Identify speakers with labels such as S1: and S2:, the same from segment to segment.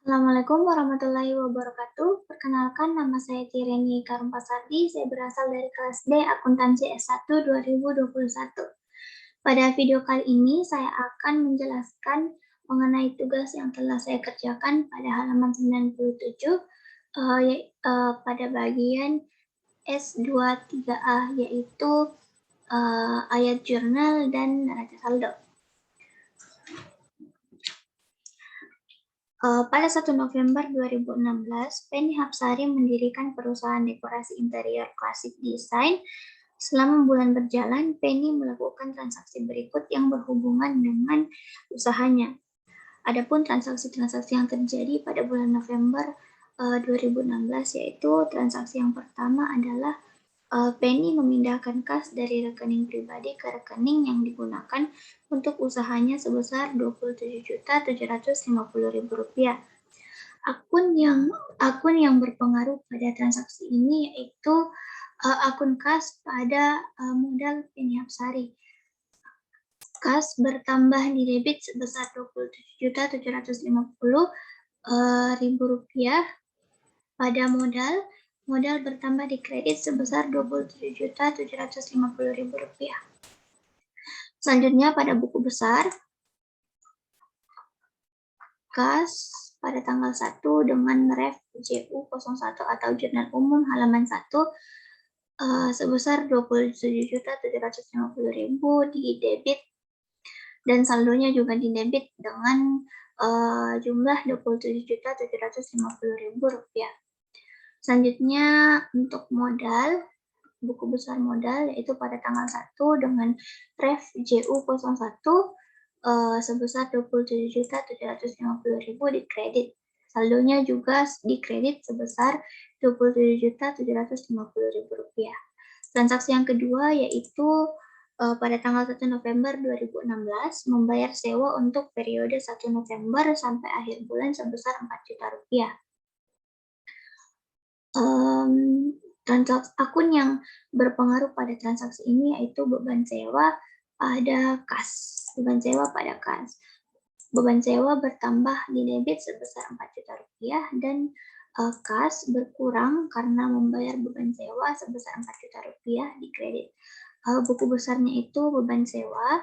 S1: Assalamualaikum warahmatullahi wabarakatuh. Perkenalkan, nama saya Tireni Karumpasardi. Saya berasal dari kelas D Akuntansi S1 2021. Pada video kali ini, saya akan menjelaskan mengenai tugas yang telah saya kerjakan pada halaman 97 pada bagian S23A, yaitu ayat jurnal dan neraca saldo. Pada 1 November 2016, Penny Hapsari mendirikan perusahaan dekorasi interior klasik desain. Selama bulan berjalan, Penny melakukan transaksi berikut yang berhubungan dengan usahanya. Adapun transaksi-transaksi yang terjadi pada bulan November 2016, yaitu transaksi yang pertama adalah Penny memindahkan kas dari rekening pribadi ke rekening yang digunakan untuk usahanya sebesar Rp27.750.000. Akun yang berpengaruh pada transaksi ini yaitu akun kas pada modal Penny Hapsari. Kas bertambah di debit sebesar Rp27.750.000 pada modal bertambah di kredit sebesar Rp27.750.000. Selanjutnya pada buku besar, kas pada tanggal 1 dengan ref JU01 atau jurnal umum halaman 1 sebesar Rp27.750.000 di debit dan saldonya juga di debit dengan jumlah Rp27.750.000. Selanjutnya untuk modal, buku besar modal yaitu pada tanggal 1 dengan ref JU01 sebesar Rp27.750.000 di kredit. Saldonya juga di kredit sebesar Rp27.750.000. Transaksi yang kedua yaitu pada tanggal 1 November 2016 membayar sewa untuk periode 1 November sampai akhir bulan sebesar Rp4 juta. Akun yang berpengaruh pada transaksi ini yaitu beban sewa pada kas. Beban sewa bertambah di debit sebesar Rp4 juta dan kas berkurang karena membayar beban sewa sebesar Rp4 juta di kredit. Buku besarnya itu beban sewa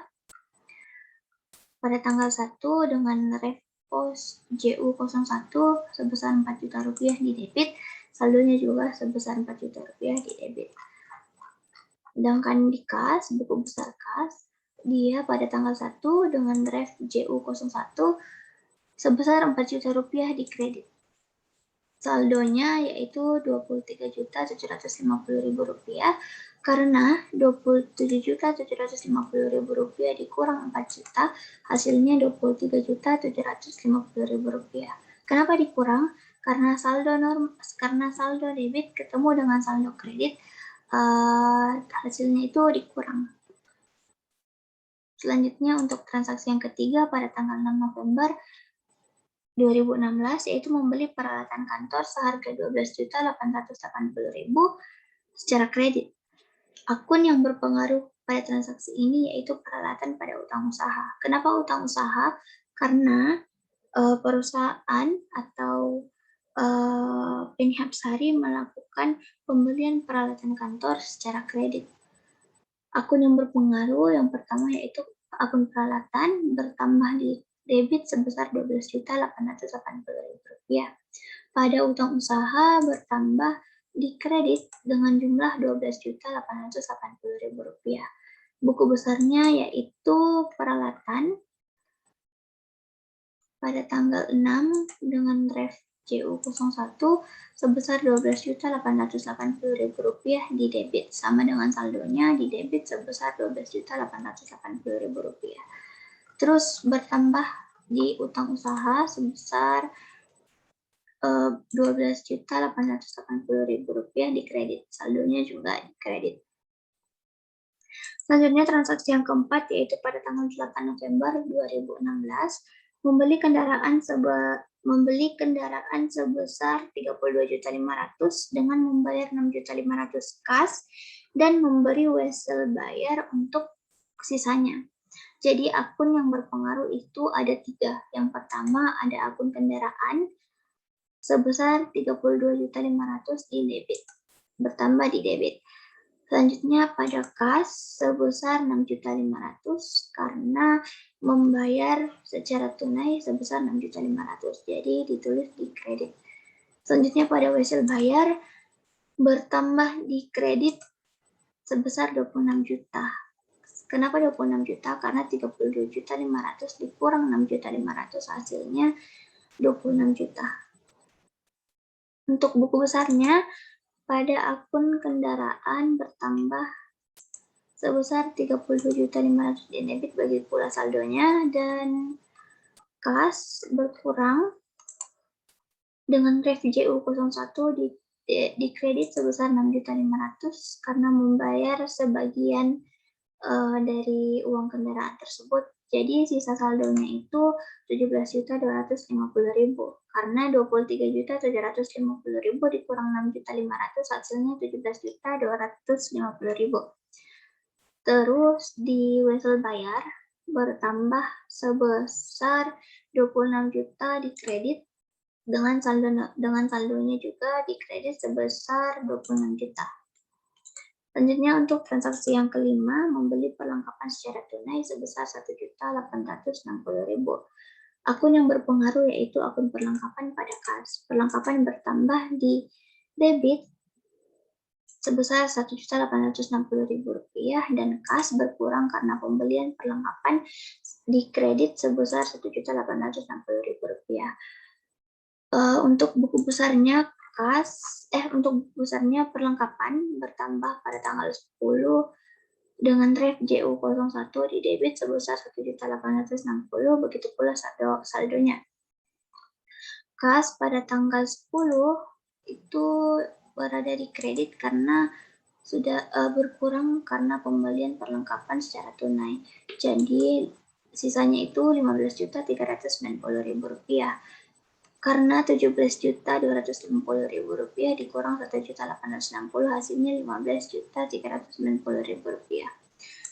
S1: pada tanggal 1 dengan ref pos JU01 sebesar Rp4 juta di debit. Saldonya juga sebesar Rp4 juta di debit. Sedangkan di kas, buku besar kas, dia pada tanggal 1 dengan ref JU01 sebesar Rp4 juta di kredit. Saldonya yaitu Rp23.750.000 karena Rp27.750.000 dikurang Rp4 juta, hasilnya Rp23.750.000. Kenapa dikurang? Karena saldo debit ketemu dengan saldo kredit, hasilnya itu dikurang. Selanjutnya untuk transaksi yang ketiga pada tanggal 6 November 2016 yaitu membeli peralatan kantor seharga Rp12.880.000 secara kredit. Akun yang berpengaruh pada transaksi ini yaitu peralatan pada utang usaha. Kenapa utang usaha? Karena perusahaan atau Penny Hapsari melakukan pembelian peralatan kantor secara kredit. Akun yang berpengaruh yang pertama yaitu akun peralatan bertambah di debit sebesar Rp12.880.000. Pada utang usaha bertambah di kredit dengan jumlah Rp12.880.000. Buku besarnya yaitu peralatan pada tanggal 6 dengan ref JU01 sebesar Rp12.880.000 di debit, sama dengan saldonya di debit sebesar Rp12.880.000. Terus bertambah di utang usaha sebesar Rp12.880.000 di kredit, saldonya juga di kredit. Selanjutnya transaksi yang keempat yaitu pada tanggal 8 November 2016 membeli kendaraan sebesar Rp32.500.000 dengan membayar Rp6.500.000 kas dan memberi wesel bayar untuk sisanya. Jadi akun yang berpengaruh itu ada 3. Yang pertama ada akun kendaraan, sebesar 32.500 di debit, bertambah di debit. Selanjutnya pada kas sebesar 6.500 karena membayar secara tunai sebesar 6.500. Jadi ditulis di kredit. Selanjutnya pada wesel bayar bertambah di kredit sebesar 26 juta. Kenapa 26 juta? Karena 32.500 dikurang 6.500 hasilnya 26 juta. Untuk buku besarnya, pada akun kendaraan bertambah sebesar 32.500 di debit bagi pula saldonya, dan kas berkurang dengan ref JU01 di kredit sebesar 6.500 karena membayar sebagian dari uang kendaraan tersebut. Jadi sisa saldonya itu 17.250.000 karena 23.750.000 dikurang 6.500 hasilnya 17.250.000. Terus di wesel bayar bertambah sebesar 26 juta di kredit dengan saldonya juga di kredit sebesar 26 juta. Selanjutnya untuk transaksi yang kelima, membeli perlengkapan secara tunai sebesar 1.860.000. Akun yang berpengaruh yaitu akun perlengkapan pada kas. Perlengkapan bertambah di debit sebesar 1.860.000 rupiah dan kas berkurang karena pembelian perlengkapan di kredit sebesar 1.860.000 rupiah. Untuk buku besarnya untuk buku besarnya perlengkapan bertambah pada tanggal 10 dengan ref JU01 di debit sebesar 1.860.000, begitu pula saldonya. Kas pada tanggal 10 itu berada di kredit karena sudah berkurang karena pembelian perlengkapan secara tunai. Jadi sisanya itu 15.390.000 rupiah. Karena 17.250.000 rupiah dikurang 1.860 hasilnya 15.390.000 rupiah.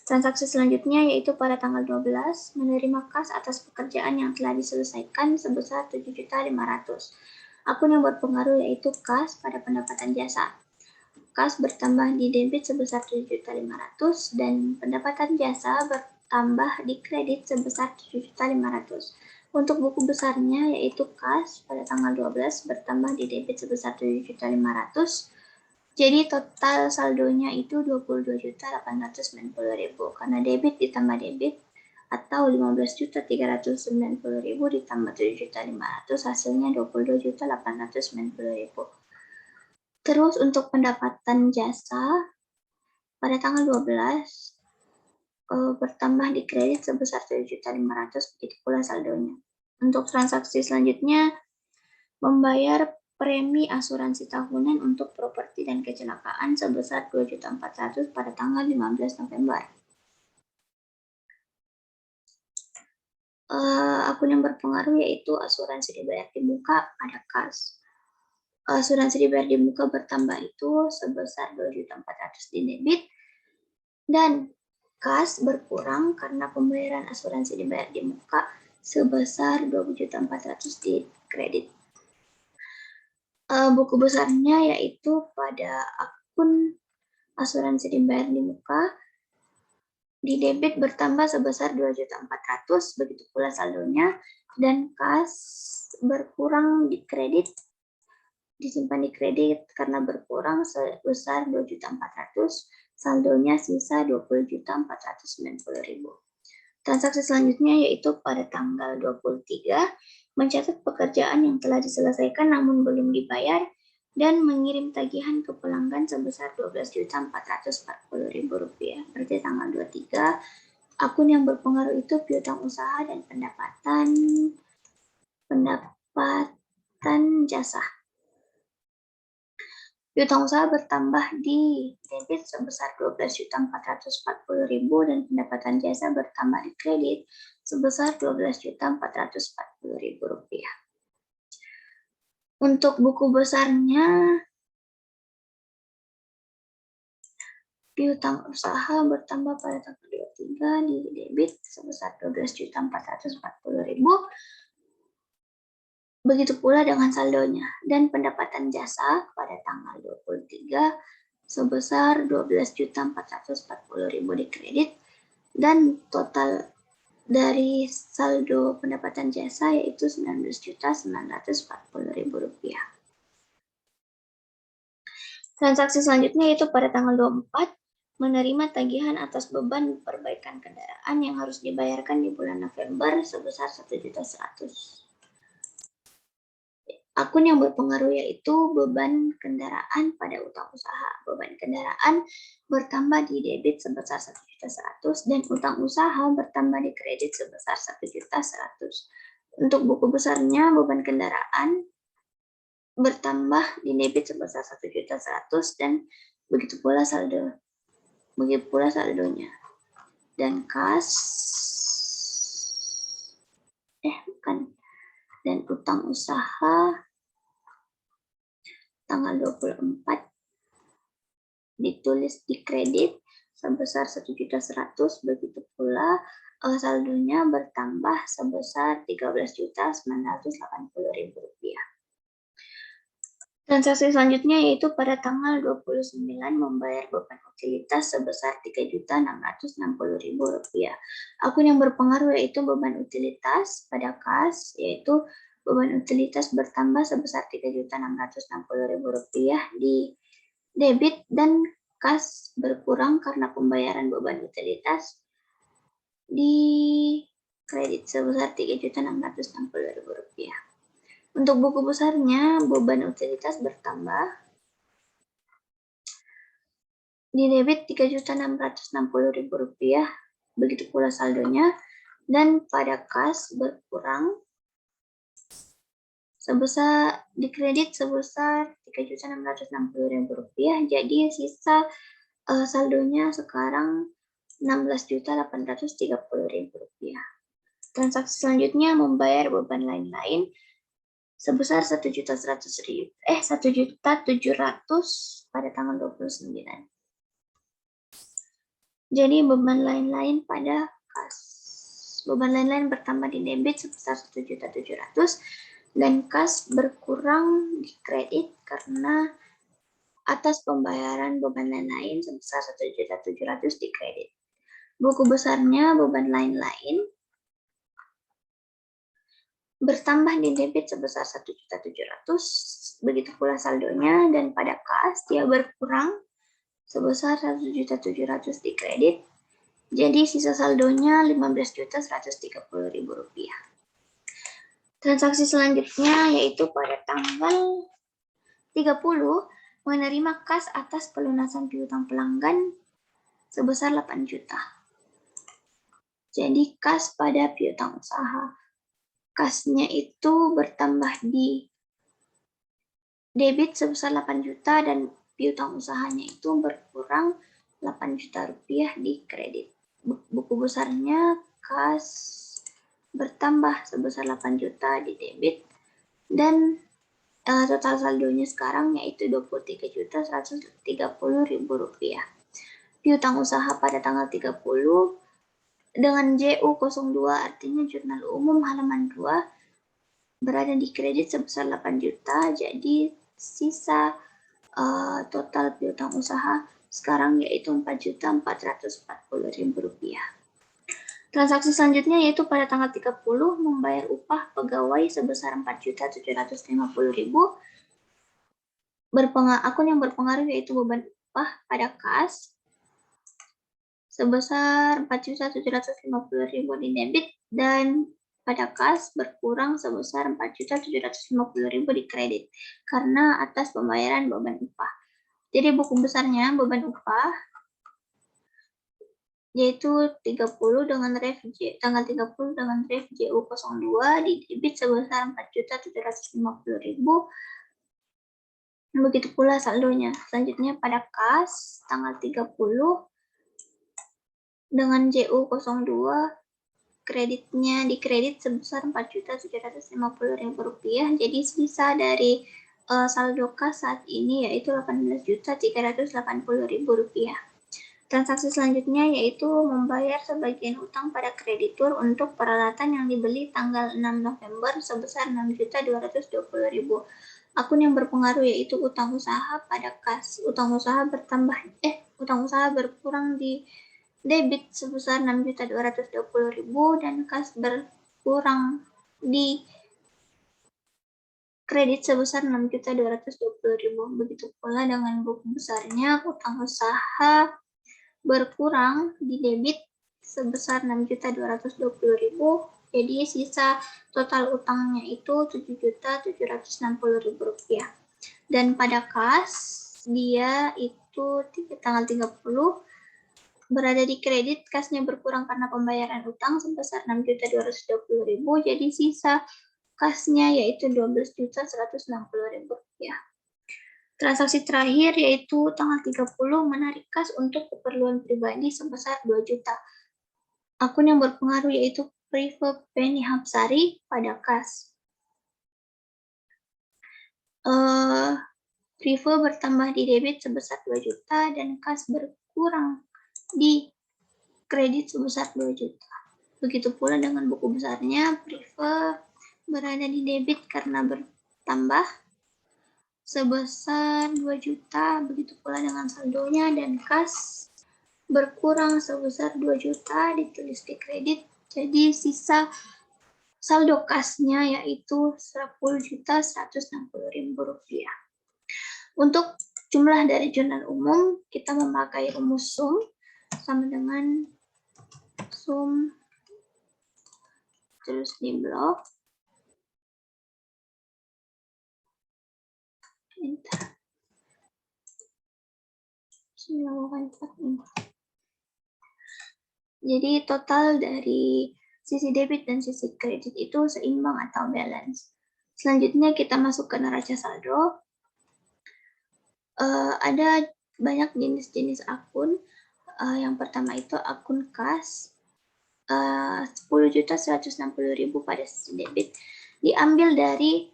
S1: Transaksi selanjutnya yaitu pada tanggal 12 menerima kas atas pekerjaan yang telah diselesaikan sebesar 7.500. Akun yang berpengaruh yaitu kas pada pendapatan jasa. Kas bertambah di debit sebesar 7.500 dan pendapatan jasa bertambah di kredit sebesar 7.500. Untuk buku besarnya yaitu kas pada tanggal 12 bertambah di debit sebesar 7.500. Jadi total saldonya itu 22.890.000 karena debit ditambah debit atau 15.390.000 ditambah 7.500 hasilnya 22.890.000. Terus untuk pendapatan jasa pada tanggal 12 bertambah di kredit sebesar 7.500, begitu pula saldonya. Untuk transaksi selanjutnya, membayar premi asuransi tahunan untuk properti dan kecelakaan sebesar 2.400.000 pada tanggal 15 November. Akun yang berpengaruh yaitu asuransi dibayar di muka pada kas. Asuransi dibayar di muka bertambah itu sebesar 2.400.000 di debit dan kas berkurang karena pembayaran asuransi dibayar di muka sebesar 2.400.000 di kredit. Buku besarnya yaitu pada akun asuransi dibayar di muka di debit bertambah sebesar 2.400.000, begitu pula saldonya, dan kas berkurang di kredit, disimpan di kredit karena berkurang sebesar 2.400.000, saldonya sisa 20.490.000. Transaksi selanjutnya yaitu pada tanggal 23 mencatat pekerjaan yang telah diselesaikan namun belum dibayar dan mengirim tagihan ke pelanggan sebesar 12.440.000 rupiah. Berarti tanggal 23 akun yang berpengaruh itu piutang usaha dan pendapatan jasa. Piutang usaha bertambah di debit sebesar 12.440.000 dan pendapatan jasa bertambah di kredit sebesar 12.440.000 rupiah. Untuk buku besarnya, piutang usaha bertambah pada tanggal 23 di debit sebesar 12.440.000 Begitu pula dengan saldonya. Dan pendapatan jasa pada tanggal 23 sebesar 12.440.000 di kredit, dan total dari saldo pendapatan jasa yaitu 19.940.000 rupiah. Transaksi selanjutnya yaitu pada tanggal 24 menerima tagihan atas beban perbaikan kendaraan yang harus dibayarkan di bulan November sebesar 1.100.000. Akun yang berpengaruh yaitu beban kendaraan pada utang usaha. Beban kendaraan bertambah di debit sebesar 1.100.000 dan utang usaha bertambah di kredit sebesar 1.100.000. Untuk buku besarnya, beban kendaraan bertambah di debit sebesar 1.100.000 dan begitu pula saldonya. Dan dan utang usaha tanggal 24 ditulis di kredit sebesar 1.100.000, begitu pula saldonya bertambah sebesar 13.980.000 rupiah. Transaksi selanjutnya yaitu pada tanggal 29 membayar beban utilitas sebesar 3.660.000 rupiah. Akun yang berpengaruh yaitu beban utilitas pada kas, yaitu beban utilitas bertambah sebesar 3.660.000 rupiah di debit dan kas berkurang karena pembayaran beban utilitas di kredit sebesar 3.660.000 rupiah. Untuk buku besarnya, beban utilitas bertambah di debit 3.660.000 rupiah, begitu pula saldonya, dan pada kas berkurang sebesar di kredit sebesar 3.660.000 rupiah, jadi sisa saldonya sekarang 16.830.000 rupiah. Transaksi selanjutnya membayar beban lain-lain sebesar 1.700.000 pada tanggal 29. Jadi beban lain-lain pada kas. Beban lain-lain bertambah di debit sebesar 1.700.000 dan kas berkurang di kredit karena atas pembayaran beban lain-lain sebesar 1.700.000 di kredit. Buku besarnya beban lain-lain bertambah di debit sebesar 1.700.000, begitu pula saldonya, dan pada kas dia berkurang sebesar 1.700.000 di kredit, jadi sisa saldonya 15.130.000 rupiah. Transaksi selanjutnya yaitu pada tanggal 30 menerima kas atas pelunasan piutang pelanggan sebesar 8 juta. Jadi kas pada piutang usaha. Kasnya itu bertambah di debit sebesar 8 juta dan piutang usahanya itu berkurang 8 juta rupiah di kredit. Buku besarnya kas bertambah sebesar 8 juta di debit dan total saldonya sekarang yaitu 23.130.000 rupiah. Piutang usaha pada tanggal 30 dengan JU02 artinya jurnal umum halaman 2 berada di kredit sebesar 8 juta, jadi sisa total piutang usaha sekarang yaitu 4.440.000 rupiah. Transaksi selanjutnya yaitu pada tanggal 30 membayar upah pegawai sebesar 4.750.000. Akun yang berpengaruh yaitu beban upah pada kas sebesar 4.750.000 di debit dan pada kas berkurang sebesar 4.750.000 di kredit karena atas pembayaran beban upah. Jadi buku besarnya beban upah yaitu 30 dengan tanggal 30 dengan ref JU02 di debit sebesar 4.750.000. Begitu pula saldonya. Selanjutnya pada kas tanggal 30 dengan JU02 kreditnya di kredit sebesar 4.750.000 rupiah. Jadi sisa dari saldo kas saat ini yaitu 18.380.000 rupiah. Transaksi selanjutnya yaitu membayar sebagian utang pada kreditur untuk peralatan yang dibeli tanggal 6 November sebesar 6.220.000. Akun yang berpengaruh yaitu utang usaha pada kas. Utang usaha berkurang di debit sebesar 6.220.000 dan kas berkurang di kredit sebesar 6.220.000. Begitu pula dengan buku besarnya, utang usaha berkurang di debit sebesar 6.220.000, jadi sisa total utangnya itu 7.760.000 rupiah. Dan pada kas dia itu tanggal 30 berada di kredit, kasnya berkurang karena pembayaran utang sebesar 6.220.000, jadi sisa kasnya yaitu 12.160.000 rupiah. Transaksi terakhir yaitu tanggal 30 menarik kas untuk keperluan pribadi sebesar 2 juta. Akun yang berpengaruh yaitu Prive Penny Hapsari pada kas. Prive bertambah di debit sebesar 2 juta dan kas berkurang di kredit sebesar 2 juta. Begitu pula dengan buku besarnya, Prive berada di debit karena bertambah sebesar 2 juta, begitu pula dengan saldonya, dan kas berkurang sebesar 2 juta ditulis di kredit, jadi sisa saldo kasnya yaitu 10.160.000 rupiah. Untuk jumlah dari jurnal umum, kita memakai rumus sum sama dengan sum terus di blok. Jadi total dari sisi debit dan sisi kredit itu seimbang atau balance. Selanjutnya kita masuk ke neraca saldo. Ada banyak jenis-jenis akun. Yang pertama itu akun kas. 10.160.000 pada sisi debit diambil dari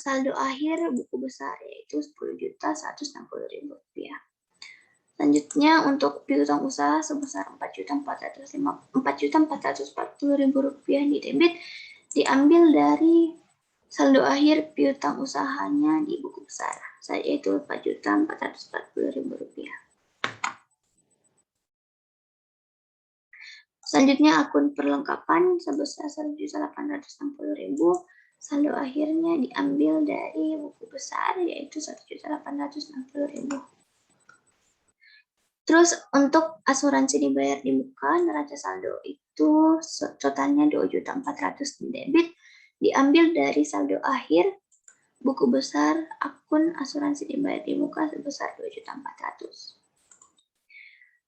S1: saldo akhir buku besar yaitu 10.160.000 rupiah. Selanjutnya untuk piutang usaha sebesar 4.440.000 rupiah di debit diambil dari saldo akhir piutang usahanya di buku besar yaitu 4.440.000 rupiah. Selanjutnya akun perlengkapan sebesar 1.860.000, saldo akhirnya diambil dari buku besar yaitu 1.860.000. Terus untuk asuransi dibayar di muka, neraca saldo itu totalnya 2.400.000 di debit, diambil dari saldo akhir buku besar akun asuransi dibayar di muka sebesar 2.400.000.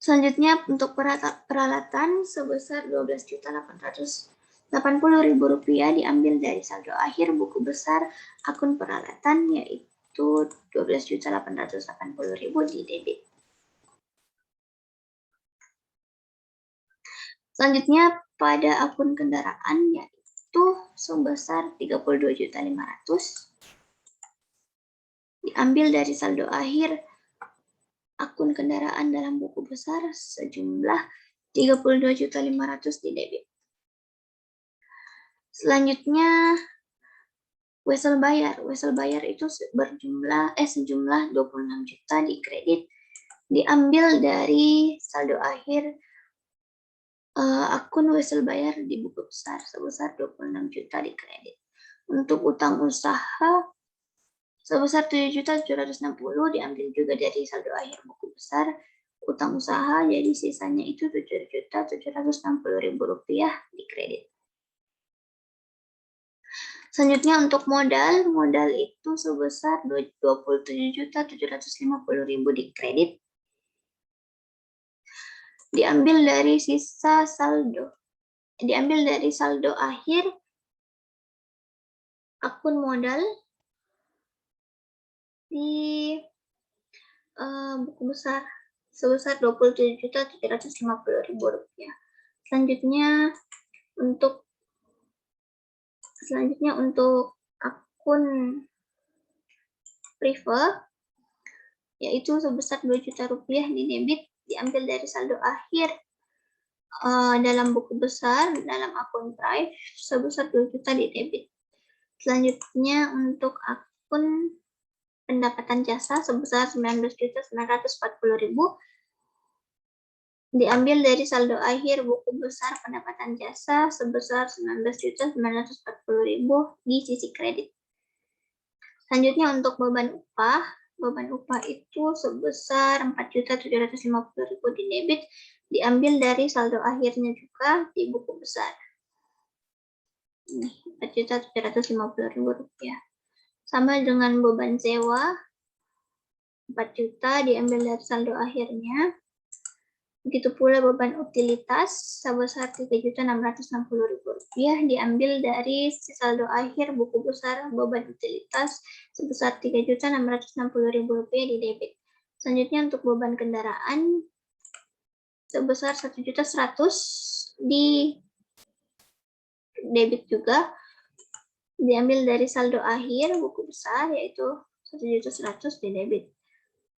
S1: Selanjutnya untuk peralatan sebesar 12.880.000 rupiah diambil dari saldo akhir buku besar akun peralatan yaitu 12.880.000 di debit. Selanjutnya pada akun kendaraan yaitu sebesar 32.500 diambil dari saldo akhir akun kendaraan dalam buku besar sejumlah 32.500 di debit. Selanjutnya wesel bayar itu sejumlah 26 juta di kredit diambil dari saldo akhir akun wesel bayar di buku besar sebesar 26 juta di kredit. Untuk utang usaha sebesar 7.760 diambil juga dari saldo akhir buku besar utang usaha, jadi sisanya itu 7.760.000 rupiah di kredit. Selanjutnya untuk modal itu sebesar 27.750.000 di kredit, diambil dari saldo akhir akun modal di buku besar sebesar 27.750.000 rupiah. Selanjutnya untuk akun prefer, yaitu sebesar 2 juta rupiah di debit, diambil dari saldo akhir dalam buku besar, dalam akun Thrive, sebesar 2 juta di debit. Selanjutnya untuk akun pendapatan jasa sebesar 19.940.000 diambil dari saldo akhir buku besar pendapatan jasa sebesar 19.940.000 di sisi kredit. Selanjutnya untuk beban upah itu sebesar 4.750.000 di debit, diambil dari saldo akhirnya juga di buku besar. Ini 4.750.000 rupiah. Sama dengan beban sewa 4 juta diambil dari saldo akhirnya. Begitu pula beban utilitas sebesar 3.660.000 rupiah diambil dari saldo akhir buku besar beban utilitas sebesar 3.660.000 rupiah di debit. Selanjutnya untuk beban kendaraan sebesar 1.100.000 di debit juga, diambil dari saldo akhir buku besar yaitu 1.100.000 di debit.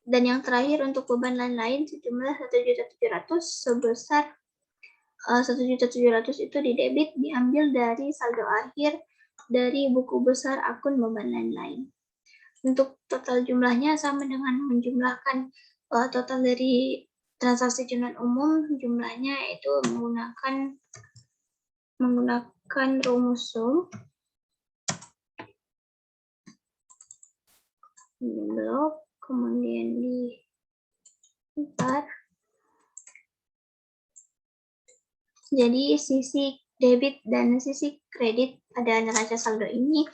S1: Dan yang terakhir untuk beban lain-lain sejumlah 1.700.000 sebesar 1.700.000 itu di debit, diambil dari saldo akhir dari buku besar akun beban lain-lain. Untuk total jumlahnya sama dengan menjumlahkan total dari transaksi jurnal umum, jumlahnya itu menggunakan rumus sum di blok, kemudian di bar. Jadi sisi debit dan sisi kredit pada neraca saldo ini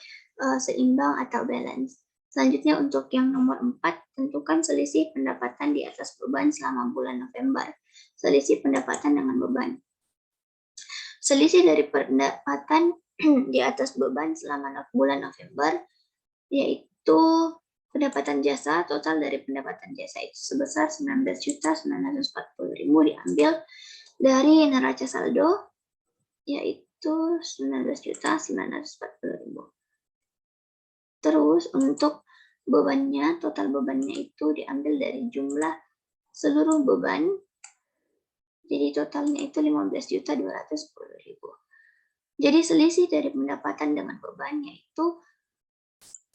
S1: seimbang atau balance. Selanjutnya untuk yang nomor 4, tentukan selisih pendapatan di atas beban selama bulan November. Selisih pendapatan dengan beban. Selisih dari pendapatan di atas beban selama bulan November yaitu pendapatan jasa, total dari pendapatan jasa itu sebesar 19.940.000 diambil dari neraca saldo yaitu 19.940.000. Terus untuk bebannya, total bebannya itu diambil dari jumlah seluruh beban. Jadi totalnya itu 15.210.000. Jadi selisih dari pendapatan dengan beban yaitu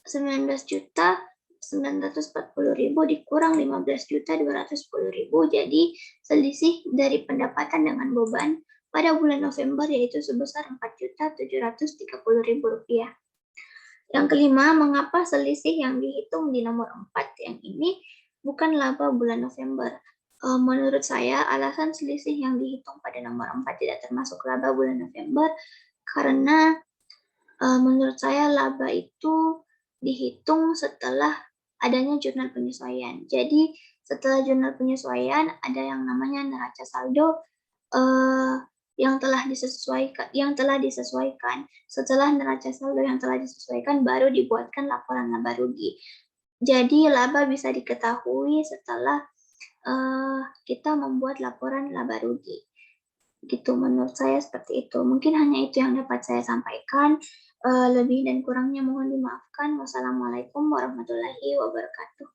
S1: 19.940.000 dikurang 15.210.000. Jadi selisih dari pendapatan dengan beban pada bulan November yaitu sebesar 4.730.000 rupiah. Yang kelima, mengapa selisih yang dihitung di nomor 4 yang ini bukan laba bulan November? Menurut saya, alasan selisih yang dihitung pada nomor 4 tidak termasuk laba bulan November karena menurut saya laba itu dihitung setelah adanya jurnal penyesuaian. Jadi setelah jurnal penyesuaian ada yang namanya neraca saldo yang telah disesuaikan. Setelah neraca saldo yang telah disesuaikan baru dibuatkan laporan laba rugi. Jadi laba bisa diketahui setelah kita membuat laporan laba rugi. Gitu menurut saya seperti itu. Mungkin hanya itu yang dapat saya sampaikan. Lebih dan kurangnya mohon dimaafkan. Wassalamualaikum warahmatullahi wabarakatuh.